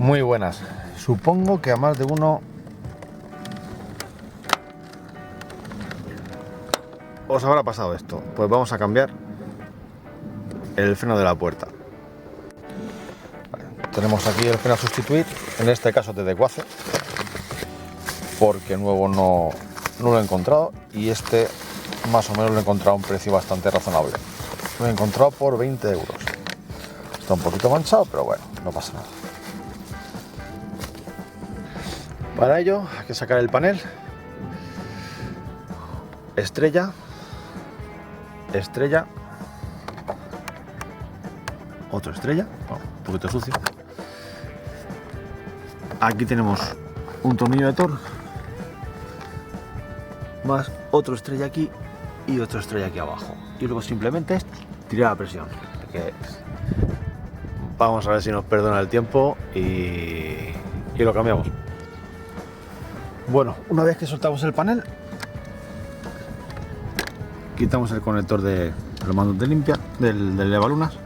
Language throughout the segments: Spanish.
Muy buenas. Supongo que a más de uno os habrá pasado esto. Pues vamos a cambiar el freno de la puerta. Vale, tenemos aquí el freno a sustituir, en este caso de Dequace, porque nuevo no lo he encontrado, y este más o menos lo he encontrado a un precio bastante razonable. Lo he encontrado por 20 euros. Está un poquito manchado, pero bueno, no pasa nada. Para ello hay que sacar el panel, estrella, otro estrella, bueno, un poquito sucio. Aquí tenemos un tornillo de Torx, más otro estrella aquí y otro estrella aquí abajo. Y luego simplemente es tirar la presión. Que vamos a ver si nos perdona el tiempo y lo cambiamos. Bueno, una vez que soltamos el panel, quitamos el conector de los mandos de limpia, del elevalunas,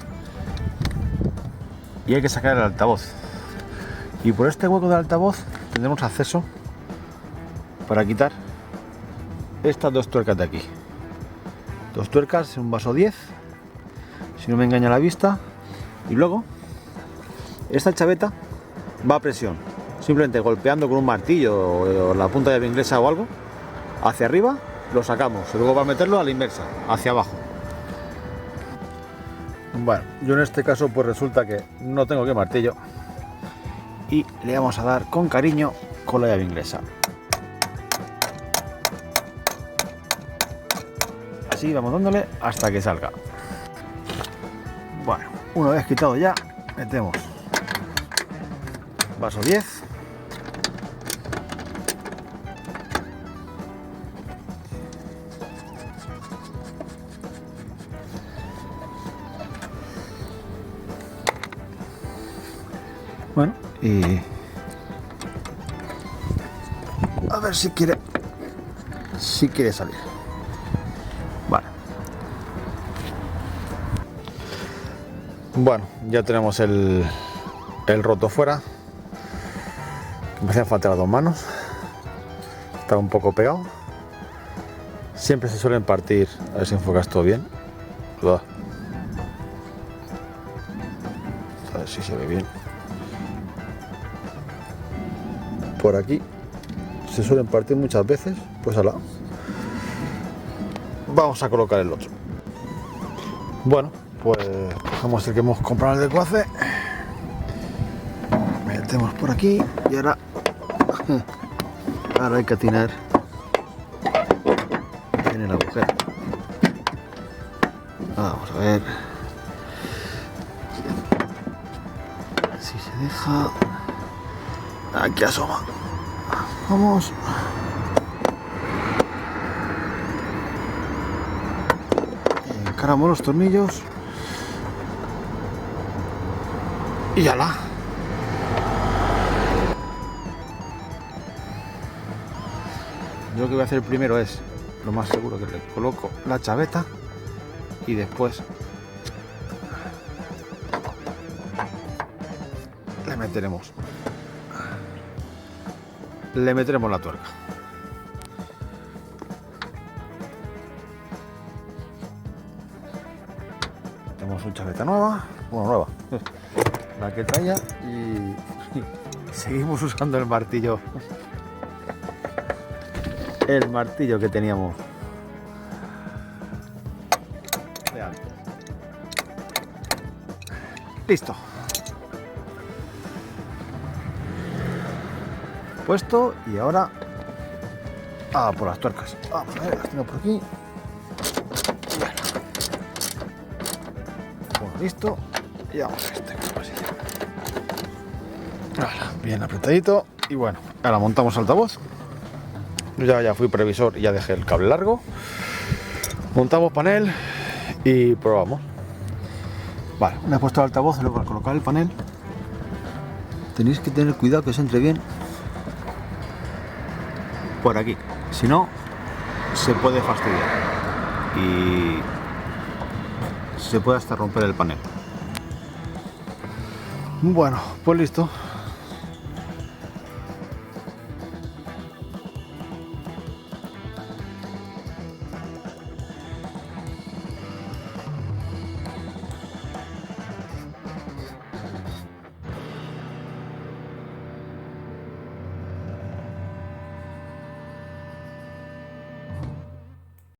y hay que sacar el altavoz. Y por este hueco del altavoz tendremos acceso para quitar estas dos tuercas de aquí. Dos tuercas en un vaso 10, si no me engaña la vista. Y luego, esta chaveta va a presión. Simplemente golpeando con un martillo o la punta de llave inglesa o algo, hacia arriba lo sacamos y luego va a meterlo a la inversa, hacia abajo. Bueno, yo en este caso pues resulta que no tengo que martillo y le vamos a dar con cariño con la llave inglesa. Así vamos dándole hasta que salga. Bueno, una vez quitado ya, metemos vaso 10. Bueno, y a ver si quiere salir. Vale. Bueno, ya tenemos el roto fuera. Me hacían falta las dos manos. Está un poco pegado. Siempre se suelen partir. A ver si enfocas todo bien. A ver si se ve bien. Por aquí se suelen partir muchas veces, pues ala, vamos a colocar el otro. Bueno, pues cogemos el que hemos comprado en el Dequace, metemos por aquí y ahora hay que atinar en el agujero. Vamos a ver si se deja. Aquí asoma. Vamos. Encaramos los tornillos. Y ya la. Yo lo que voy a hacer primero es, lo más seguro, que le coloco la chaveta y después le meteremos la tuerca. Tenemos una chaveta nueva, la que traía, y seguimos usando el martillo que teníamos de antes. Listo. Puesto, y ahora por las tuercas. Vamos a ver, las tengo por aquí. Bueno, listo. Y vamos a este. Bien apretadito. Y bueno, ahora montamos altavoz. Yo ya fui previsor y ya dejé el cable largo. Montamos panel y probamos. Vale, una vez puesto el altavoz, luego al colocar el panel tenéis que tener cuidado que se entre bien por aquí, si no se puede fastidiar y se puede hasta romper el panel. Bueno, pues listo.